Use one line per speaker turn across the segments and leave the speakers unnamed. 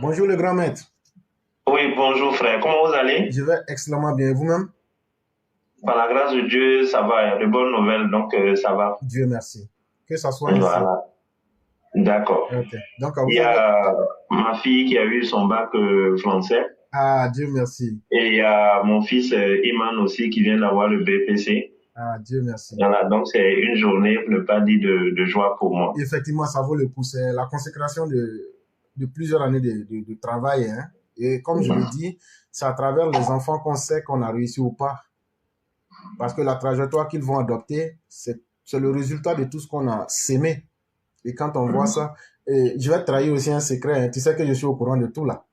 Bonjour le grand maître.
Oui, bonjour frère, comment vous allez?
Je vais excellemment bien. Et vous-même?
Par la grâce de Dieu, ça va, il y a de bonnes nouvelles, donc ça va.
Dieu merci. Que ça soit ainsi.
Voilà, d'accord.
Ok. Donc,
Il
vous
y
avez...
a ma fille qui a eu son bac français
Ah, Dieu merci.
et il y a mon fils Iman aussi qui vient d'avoir le BPC.
Ah, Dieu merci.
Voilà, donc c'est une journée, pour ne pas dire de joie pour moi.
Effectivement, ça vaut le coup. C'est la consécration de plusieurs années de travail, hein. Et comme je le dis, c'est à travers les enfants qu'on sait qu'on a réussi ou pas. Parce que la trajectoire qu'ils vont adopter, c'est le résultat de tout ce qu'on a sémé. Et quand on voit ça, et je vais te trahir aussi un secret, hein. Tu sais que je suis au courant de tout là.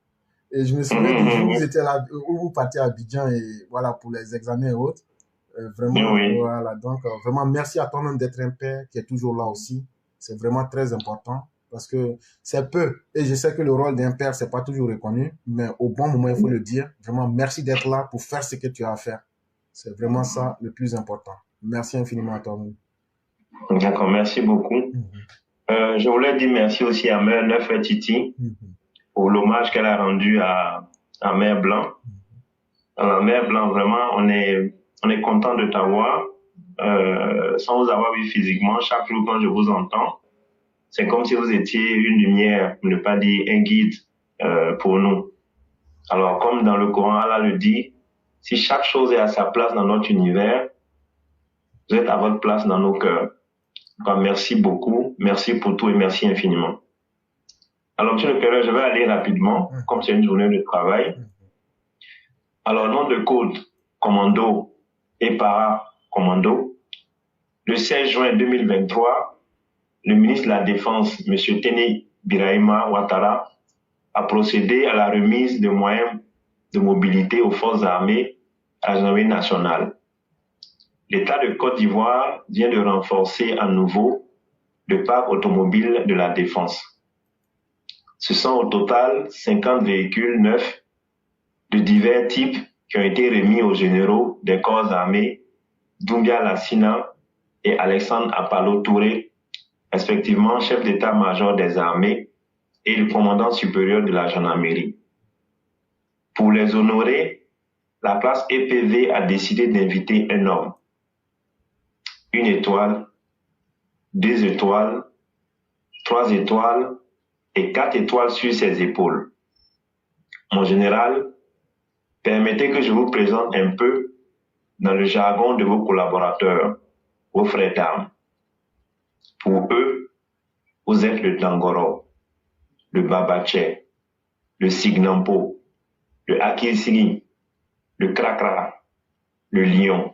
Et je me souviens du jour où vous étiez là, où vous partiez à Abidjan et voilà, pour les examens et autres. Vraiment,
Oui,
voilà. Donc, vraiment, merci à toi-même d'être un père qui est toujours là aussi. C'est vraiment très important parce que c'est peu. Et je sais que le rôle d'un père, c'est pas toujours reconnu, mais au bon moment, il faut le dire. Vraiment, merci d'être là pour faire ce que tu as à faire. C'est vraiment ça le plus important. Merci infiniment à toi-même.
d'accord, merci beaucoup.
Mhm,
Je voulais dire merci aussi à Mère Neuf Titi
mhm,
pour l'hommage qu'elle a rendu à Mère Blanc. Alors, Mère Blanc, vraiment, on est content de t'avoir. Sans vous avoir vu physiquement, chaque jour quand je vous entends, c'est comme si vous étiez une lumière, pour ne pas dire un guide pour nous. Alors, comme dans le Coran, Allah le dit, si chaque chose est à sa place dans notre univers, vous êtes à votre place dans nos cœurs. Donc, merci beaucoup, merci pour tout et merci infiniment. Alors, monsieur le Père, je vais aller rapidement, comme
mhm,
c'est une journée de travail.
mhm.
Alors, nom de code, commando et para-commando. Le 16 juin 2023, le ministre de la Défense, M. Tene Birahima Ouattara, a procédé à la remise de moyens de mobilité aux forces armées à la gendarmerie nationale. L'État de Côte d'Ivoire vient de renforcer à nouveau le parc automobile de la Défense. Ce sont au total 50 véhicules neufs de divers types qui ont été remis aux généraux des corps armés Doumbia Lassina et Alexandre Apalo Touré, respectivement chef d'état-major des armées et le commandant supérieur de la gendarmerie. Pour les honorer, la classe EPV a décidé d'inviter un homme, une étoile, 2 étoiles, 3 étoiles et 4 étoiles sur ses épaules. Mon général, permettez que je vous présente un peu dans le jargon de vos collaborateurs, vos frères d'armes. Pour eux, vous êtes le Dangoro, le Babache, le Signampo, le Akisigi, le Krakra, le Lion,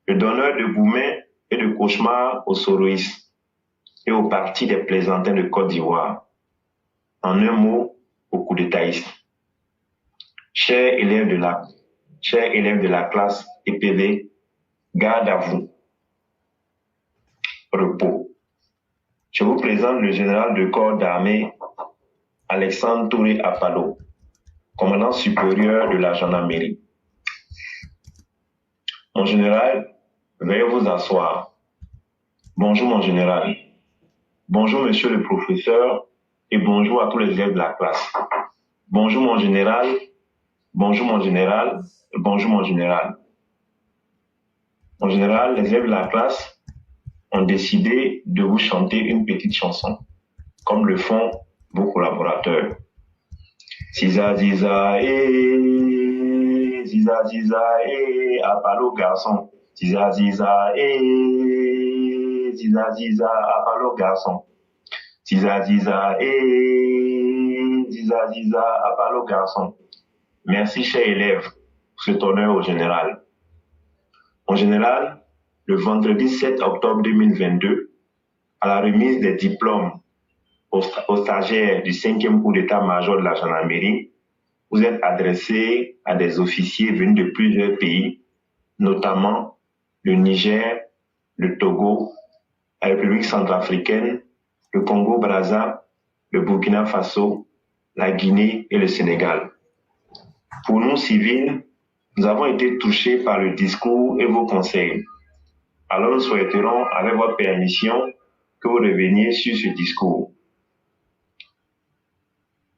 le donneur de gourmets et de cauchemars aux soroïstes et au parti des plaisantins de Côte d'Ivoire. En un mot, au coup d'étaïsme. Chers élèves de la classe EPV, garde à vous, repos. Je vous présente le général de corps d'armée Alexandre Touré Apalo, commandant supérieur de la gendarmerie. Mon général, veuillez vous asseoir. Bonjour mon général. Bonjour monsieur le professeur et bonjour à tous les élèves de la classe. Bonjour mon général, bonjour mon général, bonjour mon général. Mon général, les élèves de la classe ont décidé de vous chanter une petite chanson, comme le font vos collaborateurs. Ziza, ziza, ziza, ziza, Apalo garçon. Ziza, ziza, ziza, ziza, Apalo garçon. Ziza, ziza, ziza, ziza, Apalo garçon. Merci, chers élèves, pour cet honneur au général. Mon général, le vendredi 7 octobre 2022, à la remise des diplômes aux stagiaires du 5e coup d'état-major de la gendarmerie, vous êtes adressé à des officiers venus de plusieurs pays, notamment le Niger, le Togo, la République centrafricaine, le Congo-Brazza, le Burkina Faso, la Guinée et le Sénégal. Pour nous civils, nous avons été touchés par le discours et vos conseils. Alors nous souhaiterons, avec votre permission, que vous reveniez sur ce discours.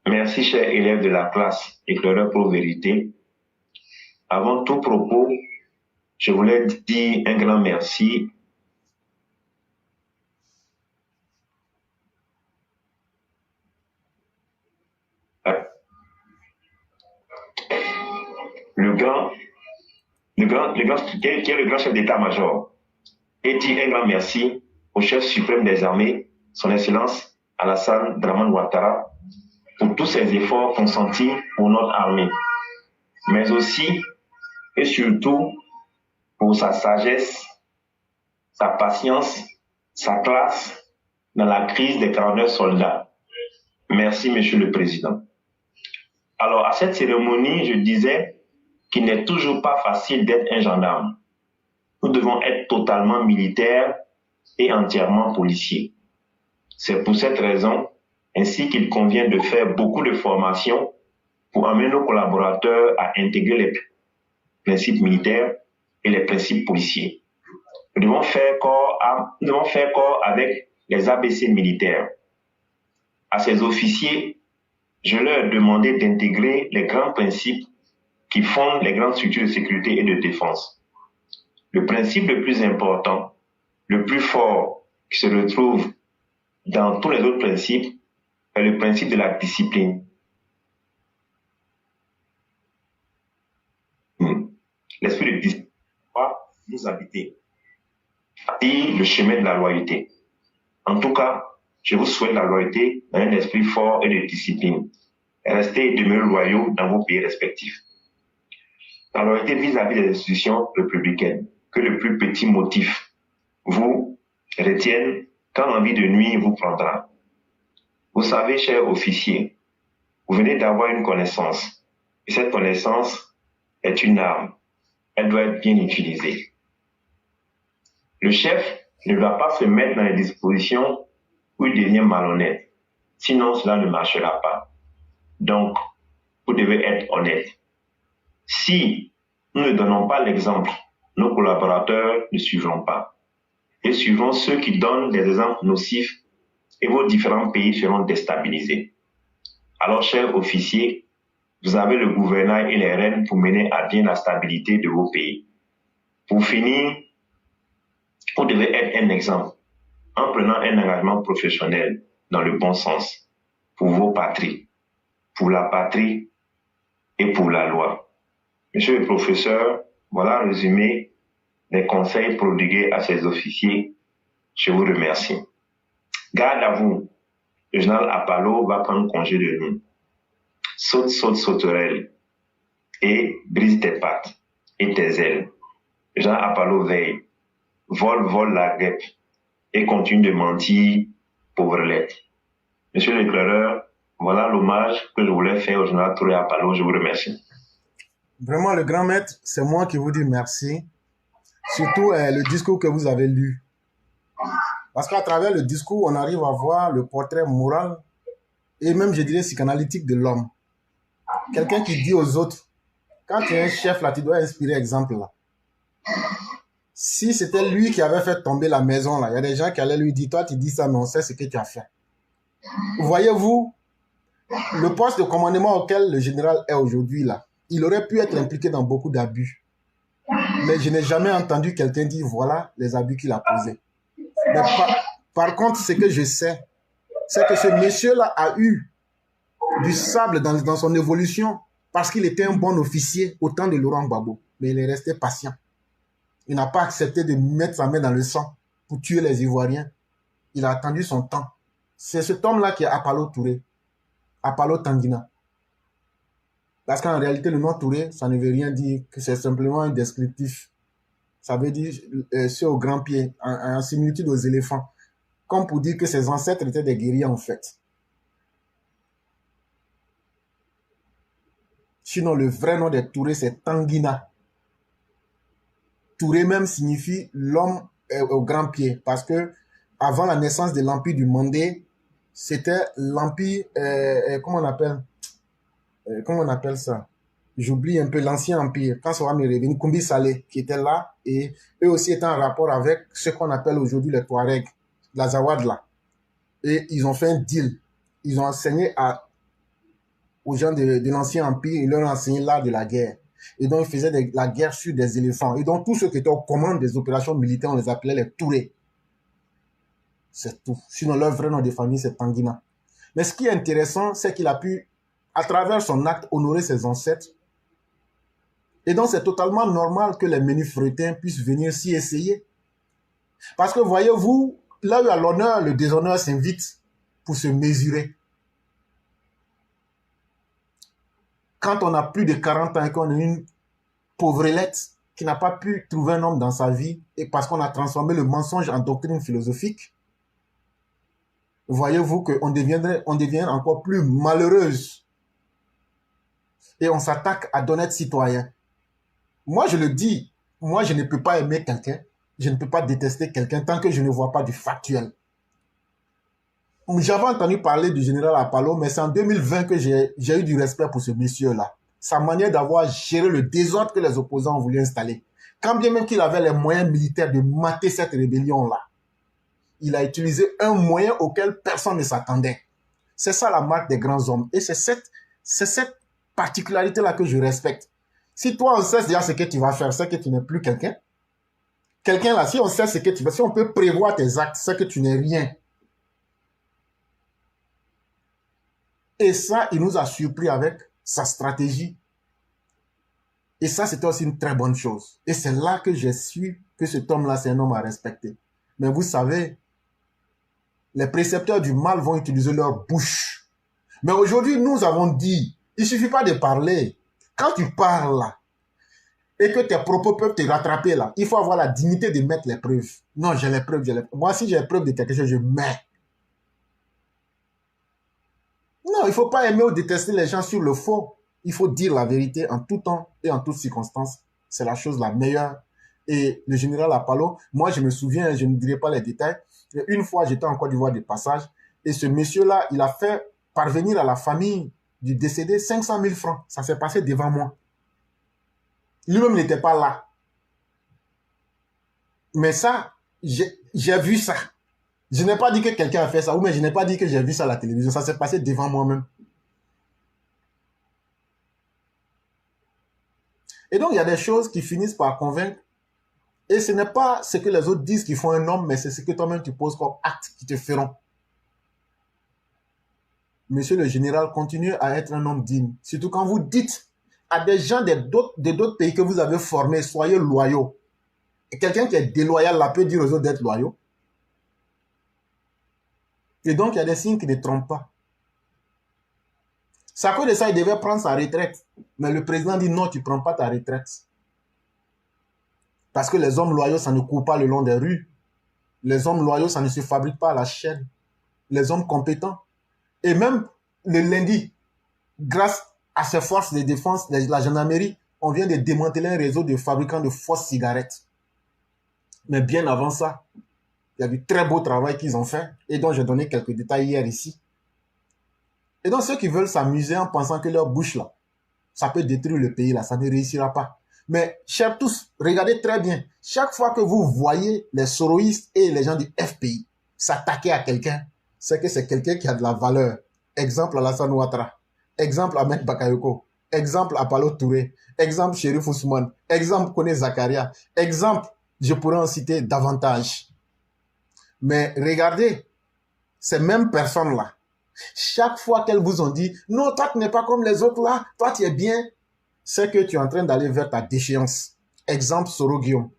Merci. Merci, chers élèves de la classe Éclaireur pour vérité. Avant tout propos, je voulais dire un grand merci à qui est le grand chef d'état-major. Et dire un grand merci au chef suprême des armées, son Excellence Alassane Dramane Ouattara, pour tous ses efforts consentis pour notre armée, mais aussi et surtout pour sa sagesse, sa patience, sa classe dans la crise des 49 soldats. Merci, Monsieur le Président. Alors, à cette cérémonie, je disais qu'il n'est toujours pas facile d'être un gendarme. Nous devons être totalement militaires et entièrement policiers. C'est pour cette raison, ainsi qu'il convient de faire beaucoup de formations pour amener nos collaborateurs à intégrer les principes militaires et les principes policiers. Nous devons faire corps avec les ABC militaires. À ces officiers, je leur ai demandé d'intégrer les grands principes qui fondent les grandes structures de sécurité et de défense. Le principe le plus important, le plus fort, qui se retrouve dans tous les autres principes, est le principe de la discipline. L'esprit de discipline doit nous habiter. Et le chemin de la loyauté. En tout cas, je vous souhaite la loyauté dans un esprit fort et de discipline. Restez et demeurez loyaux dans vos pays respectifs. La loyauté vis-à-vis des institutions républicaines, que le plus petit motif vous retienne quand l'envie de nuire vous prendra. Vous savez, chers officiers, vous venez d'avoir une connaissance. Et cette connaissance est une arme. Elle doit être bien utilisée. Le chef ne doit pas se mettre dans les dispositions où il devient malhonnête. Sinon, cela ne marchera pas. Donc, vous devez être honnête. Si nous ne donnons pas l'exemple, nos collaborateurs ne suivront pas. Ils suivront ceux qui donnent des exemples nocifs et vos différents pays seront déstabilisés. Alors, chers officiers, vous avez le gouvernail et les rênes pour mener à bien la stabilité de vos pays. Pour finir, vous devez être un exemple en prenant un engagement professionnel dans le bon sens pour vos patries, pour la patrie et pour la loi. Monsieur le professeur, voilà le résumé des conseils prodigués à ces officiers. Je vous remercie. Garde à vous, le général Apalo va prendre congé de nous. Saute, saute, sauterelle et brise tes pattes et tes ailes. Le général Apalo veille. Vole, vole la guêpe et continue de mentir, pauvrelette. Monsieur l'éclaireur, voilà l'hommage que je voulais faire au général Touré Apalo. Je vous remercie.
Vraiment, le grand maître, c'est moi qui vous dis merci. Surtout le discours que vous avez lu. Parce qu'à travers le discours, on arrive à voir le portrait moral et même, je dirais, psychanalytique de l'homme. Quelqu'un qui dit aux autres, quand tu es un chef là, tu dois inspirer exemple là. Si c'était lui qui avait fait tomber la maison là, il y a des gens qui allaient lui dire, toi tu dis ça, mais on sait ce que tu as fait. Voyez-vous, le poste de commandement auquel le général est aujourd'hui là, il aurait pu être impliqué dans beaucoup d'abus. Mais je n'ai jamais entendu quelqu'un dire, voilà les abus qu'il a posés. Mais par contre, ce que je sais, c'est que ce monsieur-là a eu du sable dans son évolution parce qu'il était un bon officier au temps de Laurent Gbagbo. Mais il est resté patient. Il n'a pas accepté de mettre sa main dans le sang pour tuer les Ivoiriens. Il a attendu son temps. C'est cet homme-là qui est Apalo Touré. Apalo Tanguina. Parce qu'en réalité, le nom Touré, ça ne veut rien dire, que c'est simplement un descriptif. Ça veut dire ceux au grand pied, en similitude aux éléphants. Comme pour dire que ses ancêtres étaient des guerriers en fait. Sinon, le vrai nom des Touré, c'est Tanguina. Touré même signifie l'homme au grand pied. Parce que avant la naissance de l'empire du Mandé, c'était l'empire, comment on appelle ça? J'oublie un peu l'ancien empire. Quand ça va me revenir, Koumbi Salé, qui était là, et eux aussi étaient en rapport avec ce qu'on appelle aujourd'hui les Touaregs, la Zawad là. Et ils ont fait un deal. Ils ont enseigné à aux gens de l'ancien empire, il leur enseignait l'art de la guerre. Et donc, ils faisaient la guerre sur des éléphants. Et donc, tous ceux qui étaient aux commandes des opérations militaires, on les appelait les Tourés. C'est tout. Sinon, leur vrai nom de famille, c'est Tanguina. Mais ce qui est intéressant, c'est qu'il a pu, à travers son acte, honorer ses ancêtres. Et donc, c'est totalement normal que les menus freutins puissent venir s'y essayer. Parce que, voyez-vous, là où il y a l'honneur, le déshonneur s'invite pour se mesurer. Quand on a plus de 40 ans et qu'on est une pauvrelette qui n'a pas pu trouver un homme dans sa vie, et parce qu'on a transformé le mensonge en doctrine philosophique, voyez-vous qu'on devient encore plus malheureuse. Et on s'attaque à d'honnêtes citoyens. Moi, je le dis, moi, je ne peux pas aimer quelqu'un, je ne peux pas détester quelqu'un tant que je ne vois pas du factuel. J'avais entendu parler du général Apollo, mais c'est en 2020 que j'ai eu du respect pour ce monsieur-là. Sa manière d'avoir géré le désordre que les opposants ont voulu installer. Quand bien même qu'il avait les moyens militaires de mater cette rébellion-là, il a utilisé un moyen auquel personne ne s'attendait. C'est ça la marque des grands hommes. Et c'est cette particularité-là que je respecte. Si toi, on sait déjà ce que tu vas faire, c'est que tu n'es plus quelqu'un. Quelqu'un là, si on sait ce que tu vas, si on peut prévoir tes actes, c'est que tu n'es rien. Et ça, il nous a surpris avec sa stratégie. Et ça, c'était aussi une très bonne chose. Et c'est là que j'ai su que cet homme-là, c'est un homme à respecter. Mais vous savez, les précepteurs du mal vont utiliser leur bouche. Mais aujourd'hui, nous avons dit, il ne suffit pas de parler. Quand tu parles là, et que tes propos peuvent te rattraper là, il faut avoir la dignité de mettre les preuves. Non, j'ai les preuves, Moi, si j'ai les preuves de quelque chose, je mets. Non, il ne faut pas aimer ou détester les gens sur le faux. Il faut dire la vérité en tout temps et en toutes circonstances. C'est la chose la meilleure. Et le général Apollo, moi je me souviens, je ne dirai pas les détails, une fois j'étais en Côte d'Ivoire de passage, et ce monsieur-là, il a fait parvenir à la famille du décédé 500 000 francs. Ça s'est passé devant moi. Lui-même n'était pas là. Mais ça, j'ai vu ça. Je n'ai pas dit que quelqu'un a fait ça, ou mais je n'ai pas dit que j'ai vu ça à la télévision. Ça s'est passé devant moi-même. Et donc, il y a des choses qui finissent par convaincre. Et ce n'est pas ce que les autres disent qu'ils font un homme, mais c'est ce que toi-même tu poses comme acte qui te feront. Monsieur le général, continuez à être un homme digne. Surtout quand vous dites à des gens d'autres pays que vous avez formés, soyez loyaux. Et quelqu'un qui est déloyal là peut dire aux autres d'être loyaux. Et donc, il y a des signes qui ne trompent pas. C'est à cause de ça, il devait prendre sa retraite. Mais le président dit non, tu ne prends pas ta retraite. Parce que les hommes loyaux, ça ne court pas le long des rues. Les hommes loyaux, ça ne se fabrique pas à la chaîne. Les hommes compétents. Et même le lundi, grâce à ces forces de défense de la gendarmerie, on vient de démanteler un réseau de fabricants de fausses cigarettes. Mais bien avant ça, il y a du très beau travail qu'ils ont fait et dont j'ai donné quelques détails hier ici. Et donc ceux qui veulent s'amuser en pensant que leur bouche là, ça peut détruire le pays là, ça ne réussira pas. Mais chers tous, regardez très bien, chaque fois que vous voyez les soroïstes et les gens du FPI s'attaquer à quelqu'un, c'est que c'est quelqu'un qui a de la valeur. Exemple Alassane Ouattara, exemple Ahmed Bakayoko, exemple Apollo Touré, exemple Chérif Ousmane, exemple Kone Zakaria, exemple, je pourrais en citer davantage. Mais regardez, ces mêmes personnes-là, chaque fois qu'elles vous ont dit « Non, toi tu n'es pas comme les autres là, toi tu es bien », c'est que tu es en train d'aller vers ta déchéance. Exemple Soro Guillaume.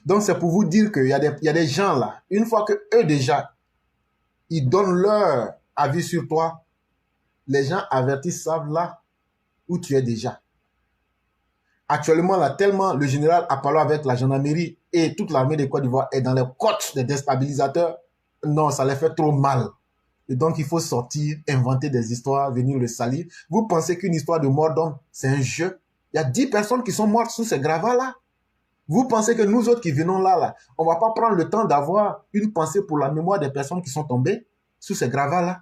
Donc c'est pour vous dire qu'il y a des gens là, une fois que eux déjà, ils donnent leur avis sur toi, les gens avertis savent là où tu es déjà. Actuellement là, tellement le général Apollo avec la gendarmerie et toute l'armée de Côte d'Ivoire est dans les côtes des déstabilisateurs, non, ça les fait trop mal. Et donc, il faut sortir, inventer des histoires, venir le salir. Vous pensez qu'une histoire de mort d'homme, c'est un jeu? Il y a 10 personnes qui sont mortes sous ces gravats-là. Vous pensez que nous autres qui venons là, on ne va pas prendre le temps d'avoir une pensée pour la mémoire des personnes qui sont tombées sous ces gravats-là?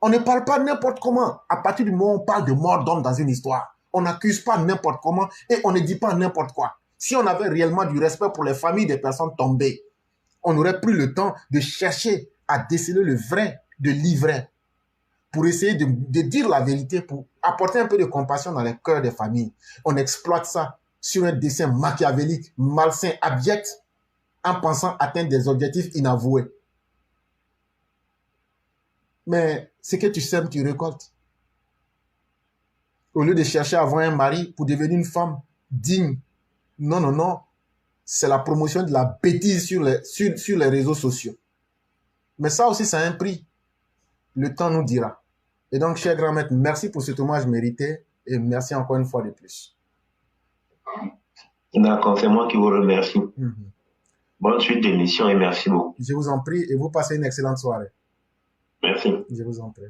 On ne parle pas n'importe comment. À partir du moment où on parle de mort d'homme dans une histoire, on n'accuse pas n'importe comment et on ne dit pas n'importe quoi. Si on avait réellement du respect pour les familles des personnes tombées, on aurait pris le temps de chercher à déceler le vrai de l'ivraie. pour essayer de dire la vérité, pour apporter un peu de compassion dans les cœurs des familles. On exploite ça sur un dessin machiavélique, malsain, abject, en pensant atteindre des objectifs inavoués. Mais ce que tu sèmes, tu récoltes. Au lieu de chercher à avoir un mari pour devenir une femme digne. Non, non, non. C'est la promotion de la bêtise sur les réseaux sociaux. Mais ça aussi, ça a un prix. Le temps nous dira. Et donc, cher grand maître, merci pour cet hommage mérité et merci encore une fois de plus.
D'accord, c'est moi qui vous remercie.
Mhm.
Bonne suite d'émission et merci beaucoup.
Je vous en prie et vous passez une excellente soirée.
Merci.
Je vous en prie.